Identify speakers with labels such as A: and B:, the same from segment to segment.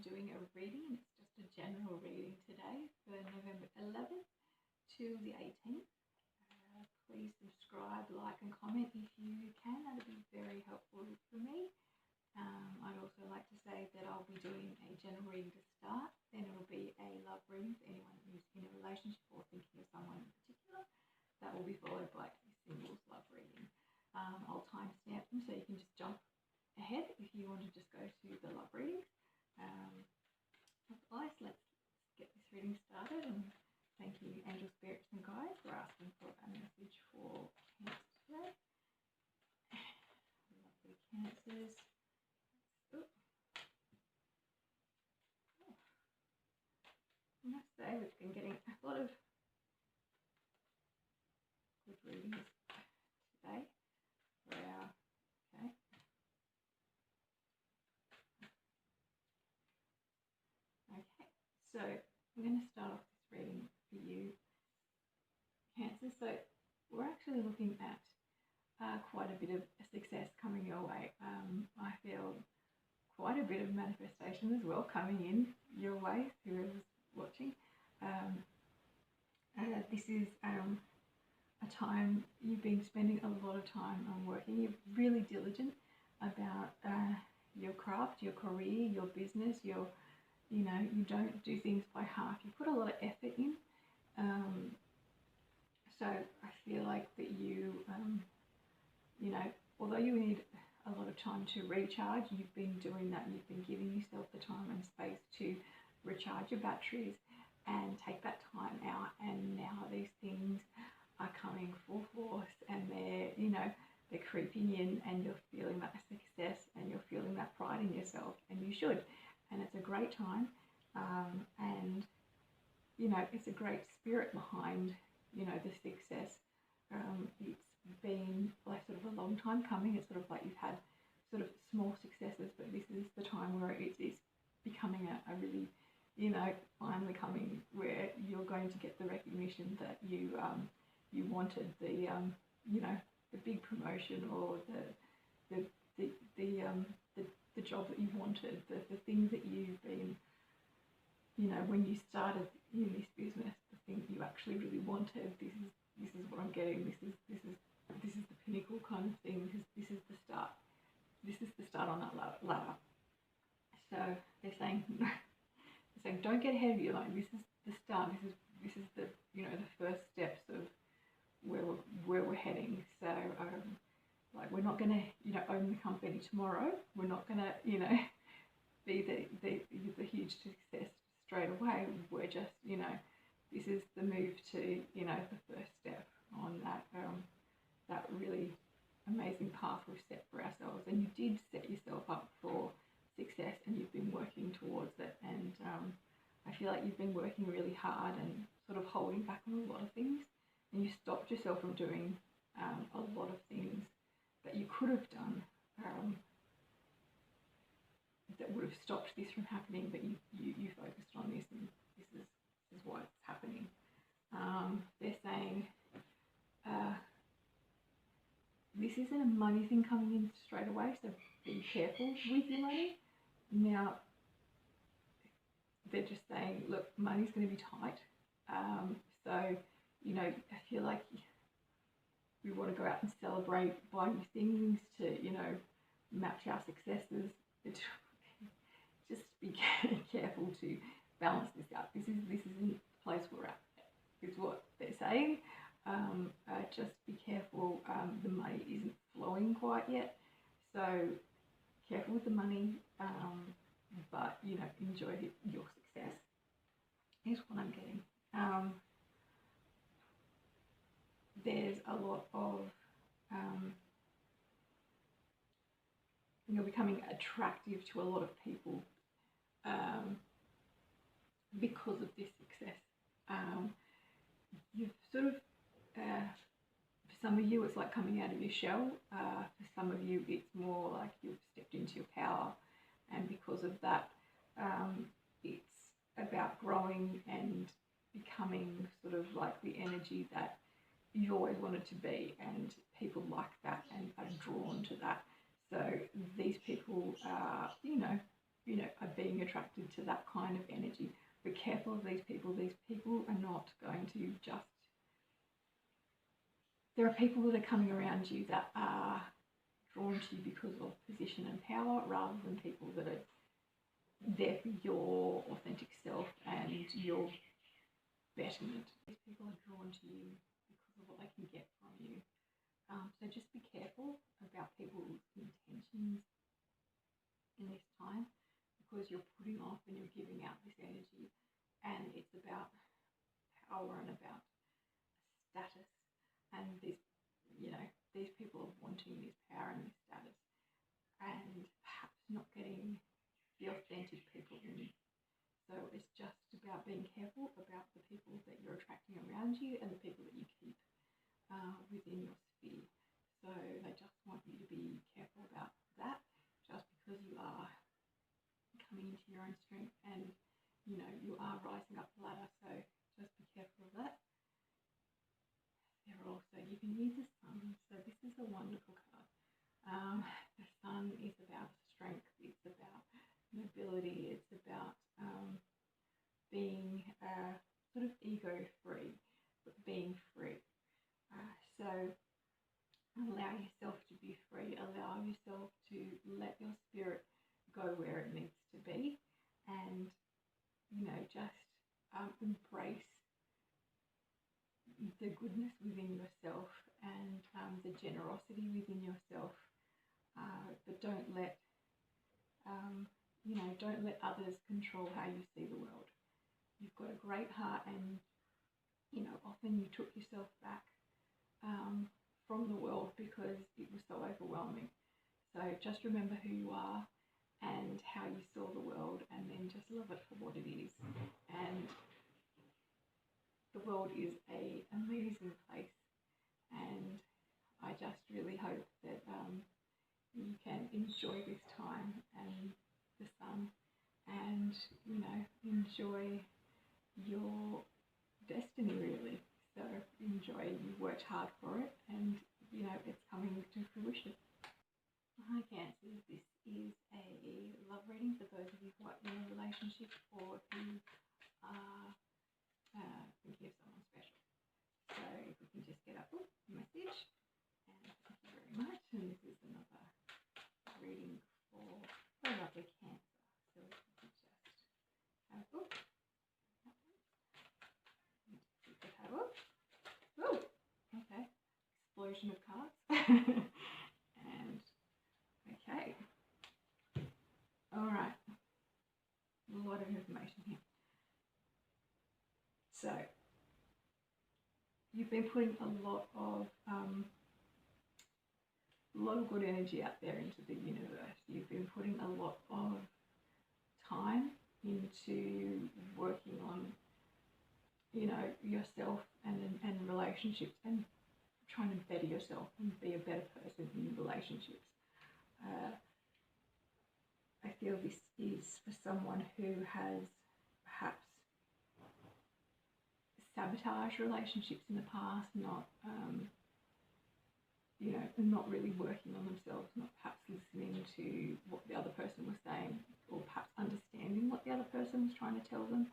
A: doing a reading. It's just a general reading today for November 11th to the 18th. Please subscribe, like and comment if you can. That would be very helpful for me. I'd also like to say that I'll be doing a general reading to start. Then it will be a love reading for anyone who's in a relationship or thinking of someone in particular. That will be followed by a singles love reading. I'll timestamp them so you can just jump ahead if you want to just go to the love readings. Otherwise, let's get this reading started, and thank you, angel spirits and guides, for asking for a message for Cancer today. Lovely Cancers. Oh. I must say we've been getting a lot of good readings today. Wow. Okay. Okay, so I'm going to start off this reading for you, Cancer. So we're actually looking at quite a bit of success coming your way. I feel quite a bit of manifestation as well coming in your way, whoever's watching. This is a time you've been spending a lot of time on working. You're really diligent about your craft, your career, your business, your you don't do things by half. You put a lot of effort in. So I feel like that you, although you need a lot of time to recharge, you've been doing that. You've been giving yourself the time and space to recharge your batteries and take that time out. And now these things are coming full force, and they're creeping in, and you're feeling that success, and you're feeling that pride in yourself, and you should. And it's a great time, and it's a great spirit behind the success. It's been like sort of a long time coming. It's sort of like you've had sort of small successes, but this is the time where it's becoming a really finally coming, where you're going to get the recognition that you wanted, the big promotion, or the job that you wanted, the things that you've been, when you started in this business, the thing that you actually really wanted. This is what I'm getting. This is the pinnacle kind of thing. This is the start. This is the start on that ladder. So they're saying don't get ahead of you. Like, this is the start. This is the the first steps of where we're heading. So we're not going to own the company tomorrow. We're not going to be the huge success straight away. We're just this is the move to the first step on that really amazing path we've set for ourselves. And you did set yourself up for success, and you've been working towards it. And I feel like you've been working really hard and sort of holding back on a lot of things, and you stopped yourself from doing a lot of things that you could have done that would have stopped this from happening, but you focused on this, and this is why it's happening. They're saying this isn't a money thing coming in straight away, so be careful with your money. Now, they're just saying, look, money's going to be tight. So, I feel like we want to go out and celebrate, buy new things to, match our successes. Just be careful to balance this out. This isn't the place we're at, is what they're saying. Just be careful. The money isn't flowing quite yet, so careful with the money. But enjoy your success. Here's what I'm getting. There's a lot of you're becoming attractive to a lot of people because of this success. You've sort of, for some of you, it's like coming out of your shell. For some of you, it's more like you've stepped into your power, and because of that, it's about growing and becoming sort of like the energy that you've always wanted to be, and people like that and are drawn to that. So these people are, you know, are being attracted to that kind of energy. Be careful of these people. These people are not going to just... There are people that are coming around you that are drawn to you because of position and power, rather than people that are there for your authentic self and your betterment. These people are drawn to you because of what they can get from you. So just be careful about people's intentions in this time, because you're putting off and you're giving out this energy, and it's about power and about status, and this, you know, these people are wanting this power and this status, and perhaps not getting the authentic people in. So it's just about being careful about the people that you're attracting around you and the people that you keep within your sphere. So they just want you to be careful about that, just because you are coming into your own strength and, you know, you are rising up the ladder. So just be careful of that. They're also giving you the Sun. So this is a wonderful card. The Sun is about strength. It's about mobility. It's about being sort of ego-free, but being free. So allow yourself to be free. Allow yourself to let your spirit go where it needs to be, and, you know, just embrace the goodness within yourself and the generosity within yourself. But don't let don't let others control how you see the world. You've got a great heart, and, you know, often you took yourself back from the world because it was so overwhelming. So just remember who you are and how you saw the world, and then just love it for what it is. And the world is an amazing place, and I just really hope that you can enjoy this time and the Sun, and, you know, enjoy your destiny, really. So enjoy. You worked hard for it, and, you know, it's coming to fruition. Hi Cancers, this is a love reading for those of you who are in a relationship, or if you are thinking of someone special. So if we can just get up a message, and thank you very much. And this is another reading for a lovely Cancer. So if we can just have a look. Have a look. Oh, okay. Explosion of cards. And okay. All right. A lot of information here. So you've been putting a lot of good energy out there into the universe. You've been putting a lot of time into working on, you know, yourself and relationships, and trying to better yourself and be a better person in relationships. I feel this is for someone who has perhaps sabotaged relationships in the past, not not really working on themselves, not perhaps listening to what the other person was saying, or perhaps understanding what the other person was trying to tell them.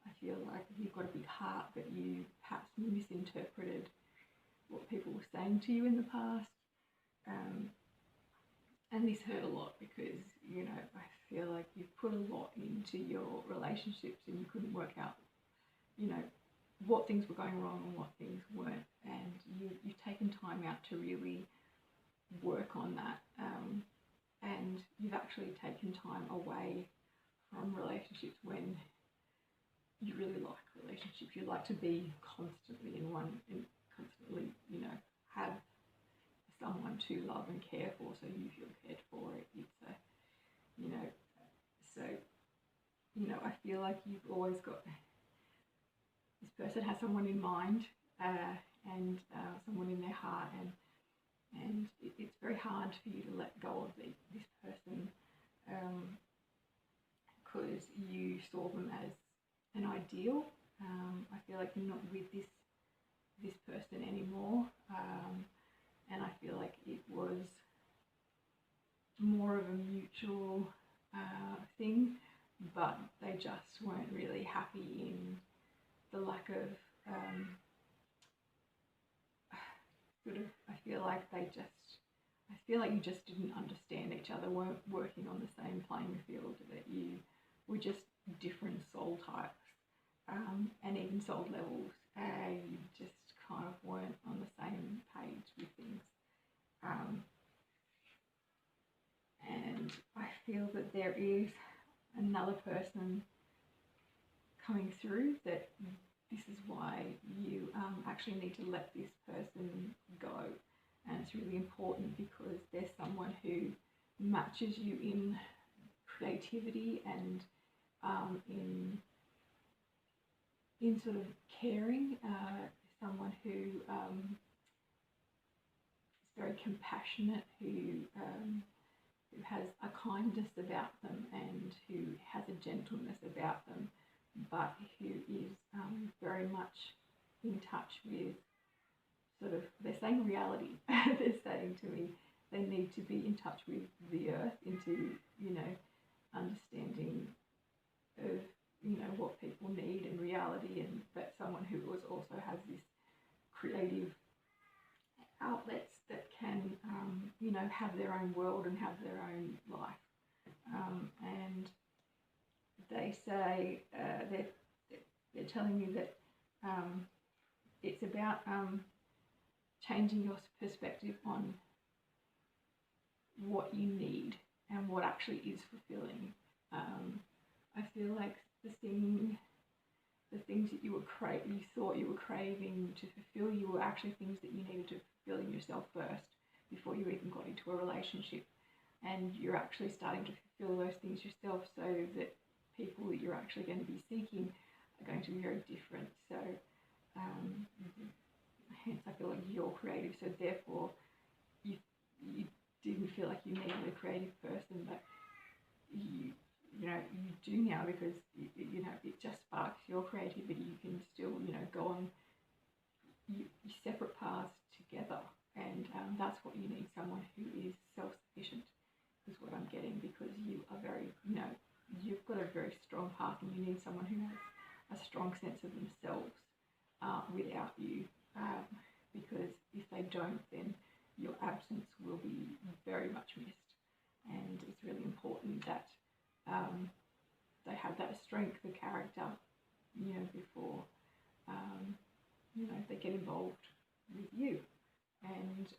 A: I feel like you've got a big heart, but you perhaps misinterpreted what people were saying to you in the past. And this hurt a lot because, you know, I feel like you've put a lot into your relationships and you couldn't work out, you know, what things were going wrong and what things weren't. And you've taken time out to really work on that. And you've actually taken time away from relationships when you really like relationships. You like to be constantly in one, and constantly, you know, have someone to love and care for, so you feel cared for. It's a, you know, so, you know, I feel like you've always got, this person has someone in mind, and someone in their heart, and it's very hard for you to let go of this person, because you saw them as an ideal. I feel like you're not with this person anymore, and I feel like it was more of a mutual thing, but they just weren't really happy in the lack of I feel like you just didn't understand each other, weren't working on the same playing field, that you were just different soul types, and even soul levels. You just kind of weren't on the same page with things. And I feel that there is another person coming through, that this is why you actually need to let this person go. And it's really important because there's someone who matches you in creativity and in sort of caring, someone who is very compassionate, who has a kindness about them and who has a gentleness about them, but who is very much in touch with sort of, they're saying reality. They're saying to me they need to be in touch with the earth, into, understanding of, what people need in reality, and but someone who also has this creative outlets that can, have their own world and have their own life. And they say, they're telling me that it's about changing your perspective on what you need and what actually is fulfilling. I feel like the things that you thought you were craving to fulfill, you were actually things that you needed to fulfill in yourself first before you even got into a relationship. And you're actually starting to fulfill those things yourself, so that people that you're actually going to be seeking are going to be very different. So hence I feel like you're creative, so therefore you didn't feel like you needed a creative person, but you do now, because it just sparks your creativity. You can still go on your separate paths together, and that's what you need, someone who is self-sufficient, is what I'm getting, because you are very, you've got a very strong path, and you need someone who has a strong sense of themselves without you, because if they don't, then your absence will be very much missed. And it's really important that they have that strength of character, before they get involved with you. And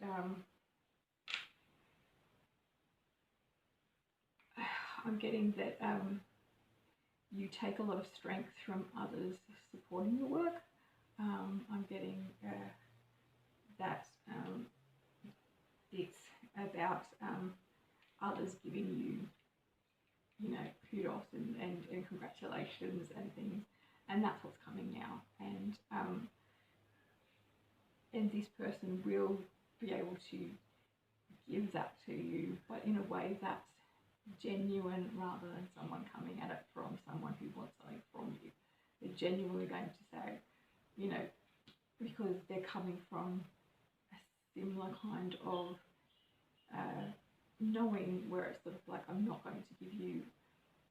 A: I'm getting that you take a lot of strength from others supporting your work. I'm getting that it's about others giving you, kudos and congratulations and things, and that's what's coming now. And this person will be able to give that to you, but in a way that's genuine, rather than someone coming at it from someone who wants something from you. They're genuinely going to say, because they're coming from a similar kind of knowing, where it's sort of like, I'm not going to give you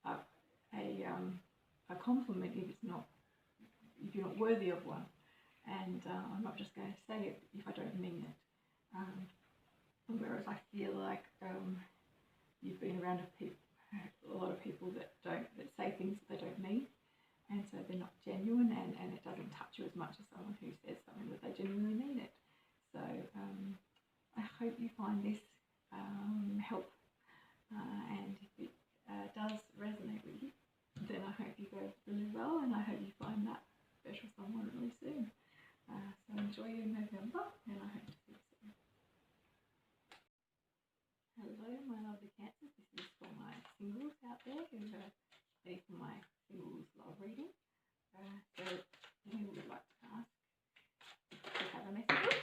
A: a compliment if you're not worthy of one, and I'm not just going to say it if I don't mean it. Whereas I feel like you've been around a lot of people that say things that they don't mean, and so they're not genuine, and it doesn't touch you as much as someone who says something that they genuinely mean it. So I hope you find this help, and if it does resonate with you, then I hope you go really well, and I hope you find that special someone really soon. So enjoy your November, and I hope to see you soon. Hello, my lovely Cancers. This is for my singles out there who are ready for my singles love reading. So who would like to ask if you have a message?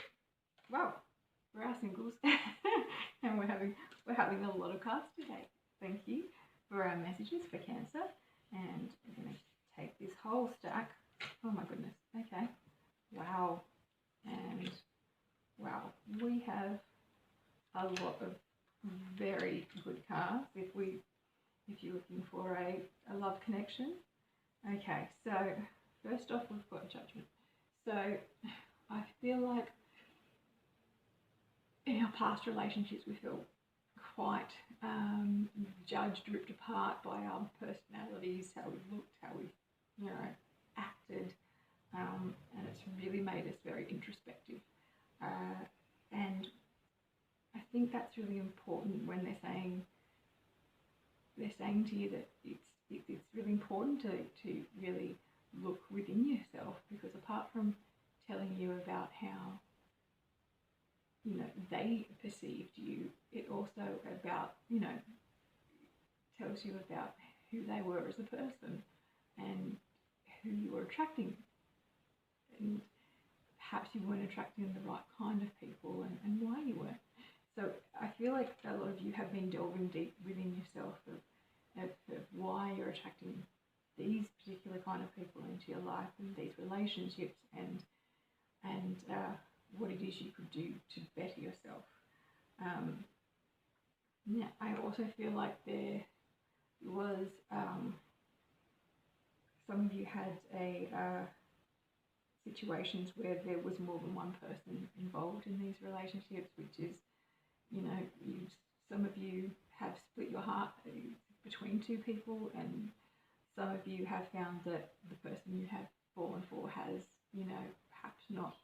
A: Wow, for our singles, and we're having a lot of cards today. Thank you for our messages for Cancer, and I'm going to take this whole stack. Oh my goodness. Okay. Wow. And wow, we have a lot of very good cards. If we if you're looking for a love connection. Okay, so first off, we've got judgment. So I feel like in our past relationships, we feel quite judged, ripped apart by our personalities, how we've looked, how we've, acted, and it's really made us very introspective. And I think that's really important when they're saying to you that it's really important to really look within yourself, because apart from telling you about how they perceived you, it also about tells you about who they were as a person and who you were attracting, and perhaps you weren't attracting the right kind of people, and why you weren't. So I feel like a lot of you have been delving deep within yourself of why you're attracting these particular kind of people into your life and these relationships, and what it is you could do to better yourself. Now, I also feel like there was some of you had situations where there was more than one person involved in these relationships, which is, some of you have split your heart between two people, and some of you have found that the person you have fallen for has, perhaps not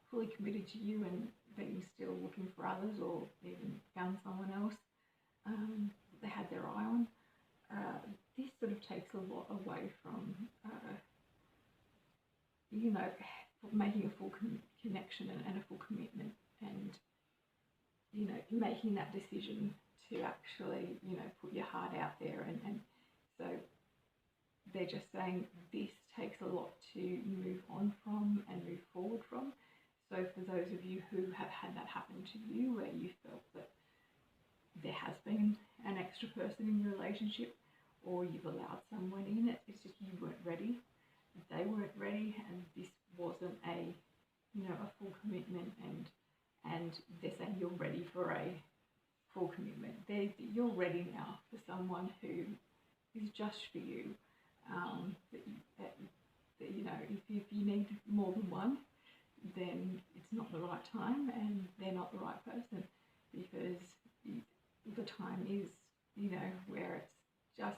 A: fully committed to you and been still looking for others, or even found someone else they had their eye on. This sort of takes a lot away from, making a full connection and a full commitment, and, making that decision to actually, put your heart out there. And so they're just saying this takes a lot to move on from and move forward from. So for those of you who have had that happen to you, where you felt that there has been an extra person in your relationship, or you've allowed someone in, it's just you weren't ready, they weren't ready, and this wasn't a full commitment, and they're saying you're ready for a full commitment. You're ready now for someone who is just for you. If you need more than one, then it's not the right time, and they're not the right person, because the time is, where it's just,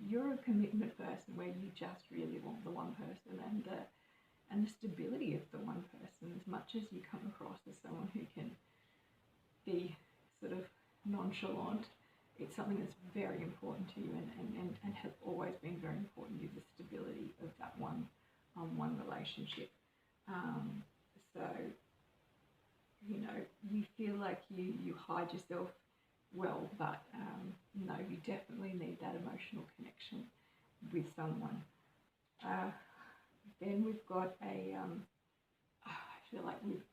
A: you're a commitment person, where you just really want the one person, and the stability of the one person. As much as you come across as someone who can be sort of nonchalant, it's something that's very important to you, and has always been very important to you, the stability of that one relationship. So, you feel like you hide yourself well, but no, you definitely need that emotional connection with someone. Then we've got I feel like we've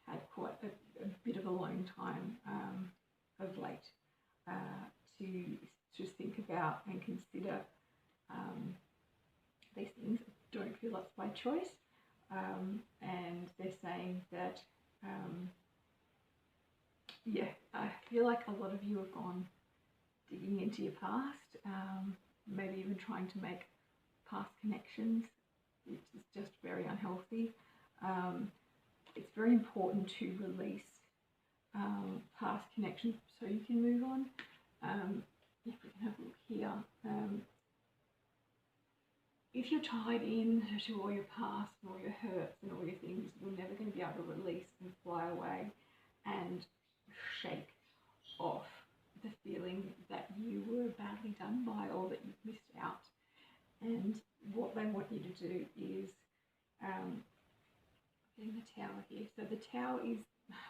A: had quite a bit of a long time of late to think about and consider these things. I don't feel that's by choice, and they're saying that I feel like a lot of you have gone digging into your past, maybe even trying to make past connections, which is just very unhealthy. It's very important to release past connections so you can move on. If we can have a look here, if you're tied in to all your past and all your hurts and all your things, you're never going to be able to release and fly away and shake off the feeling that you were badly done by, or that you've missed out. And what they want you to do is, getting the tower here. So the tower is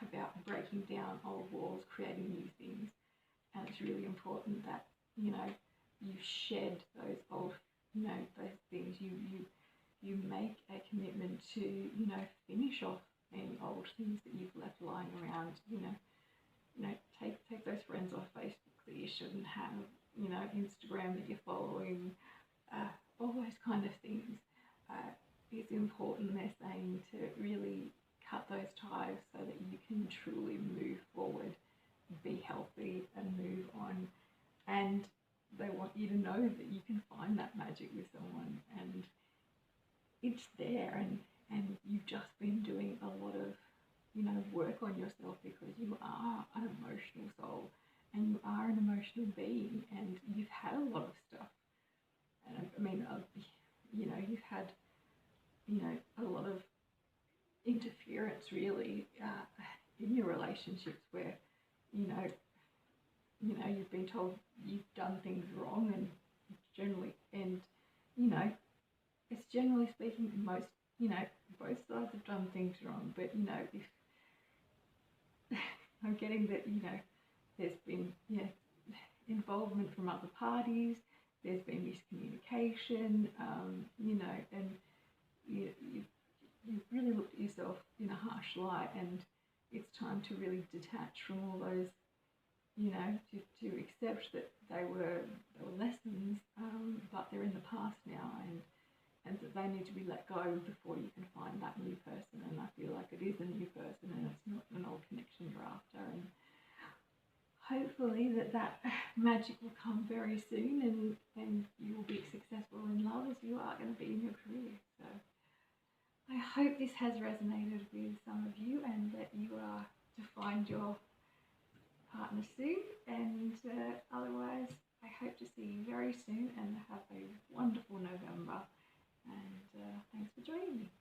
A: about breaking down old walls, creating new things. And it's really important that, you shed those old, those things. You make a commitment to, finish off any old things that you've left lying around. Take those friends off Facebook that you shouldn't have, Instagram that you're following, all those kind of things. It's important, they're saying, to really cut those ties so that you can truly move forward, be healthy and move on. And they want you to know that you can find that magic with someone, and it's there, and you've just been doing a lot of, you know, work on yourself, because you are an emotional soul and you are an emotional being, and you've had a lot of stuff. And I mean, you know, you've had, you know, a lot of interference really in your relationships where, you know, you've been told you've done things wrong, and generally, and you know, it's generally speaking, most, you know, both sides have done things wrong. But you know, if I'm getting that, you know, there's been, you know, involvement from other parties, there's been miscommunication, you know, and you've really looked at yourself in a harsh light, and it's time to really detach from all those, you know, to accept that they were lessons, but they're in the past now, and that they need to be let go before you can find that new person. And I feel like it is a new person, and it's not an old connection you're after. And hopefully that magic will come very soon, and you will be successful in love as you are going to be in your career. So I hope this has resonated with some of you, and that you are to find your partner soon. And otherwise, I hope to see you very soon, and have a wonderful November. And thanks for joining me.